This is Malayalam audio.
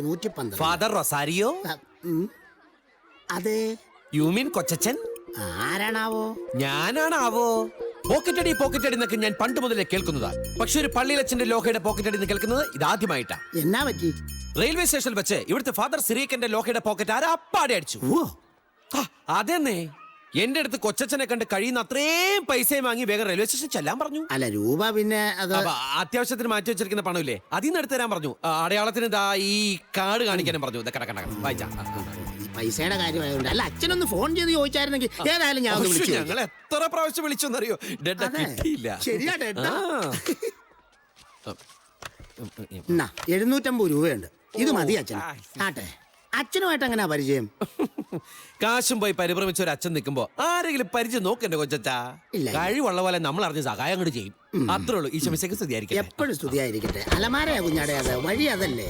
112 ഫാദർ റൊസാരിയോ? അതെ. യു മീൻ കൊച്ചച്ചൻ? ആരാണാവോ? ഞാനാണാവോ? പോക്കറ്റടി പോക്കറ്റടി എന്നൊക്കെ ഞാൻ പണ്ട് മുതലേ കേൾക്കുന്നതാ. പക്ഷെ ഒരു പള്ളിയിലച്ഛന്റെ ലോഹയുടെ പോക്കറ്റടി എന്ന് കേൾക്കുന്നത് ഇതാദ്യമായിട്ടാ. എന്നാ പറ്റി? റെയിൽവേ സ്റ്റേഷനിൽ വെച്ച് ഇവിടുത്തെ ഫാദർ സിറിയക്കന്റെ ലോഹയുടെ പോക്കറ്റ് ആരാ അപ്പാടെ അടിച്ചു. അതെന്നെ, എന്റെ അടുത്ത് കൊച്ചച്ഛനെ കണ്ട് കഴിയുന്ന അത്രയും പൈസയും വാങ്ങി വേഗം റെയിൽവേ സ്റ്റേഷൻ ചെല്ലാൻ പറഞ്ഞു. അല്ല രൂപ പിന്നെ അത് അത്യാവശ്യത്തിന് മാറ്റി വെച്ചിരിക്കുന്ന പണമില്ലേ, അതിൽ നിന്ന് എടുത്തു തരാൻ പറഞ്ഞു. അടയാളത്തിന് ഇതാ ഈ കാർഡ് കാണിക്കാനും പറഞ്ഞു. വായിച്ചാ പൈസയുടെ കാര്യമായതുകൊണ്ട്. അല്ല അച്ഛനൊന്ന് ഫോൺ ചെയ്ത് ചോദിച്ചായിരുന്നെങ്കിൽ ഏതായാലും ഞാൻ ഞങ്ങൾ എത്ര പ്രാവശ്യം വിളിച്ചെന്നറിയോ, ഡെഡ കിട്ടിയില്ല. ശരിയാ ഡെഡാ. 750 രൂപയുണ്ട്. ഇത് മതി അച്ഛൻ. ആട്ടെ, അച്ഛനുമായിട്ട് എങ്ങനെയാ പരിചയം? കാശും പോയി പരിഭ്രമിച്ച ഒരു അച്ഛൻ നിൽക്കുമ്പോ ആരെങ്കിലും പരിചയം നോക്കണ്ടേ കൊച്ചാ? കഴിവുള്ള പോലെ നമ്മൾ അറിഞ്ഞ് സഹായം അങ്ങോട്ട് ചെയ്യും. അത്രേ ഉള്ളൂ. ഈശോ മിശിഹായ്ക്ക് സ്തുതിയായിരിക്കട്ടെ. എപ്പോഴും സ്തുതിയായിരിക്കട്ടെ. അലമാരയാ കുഞ്ഞാടെ, അത് വഴി അതല്ലേ.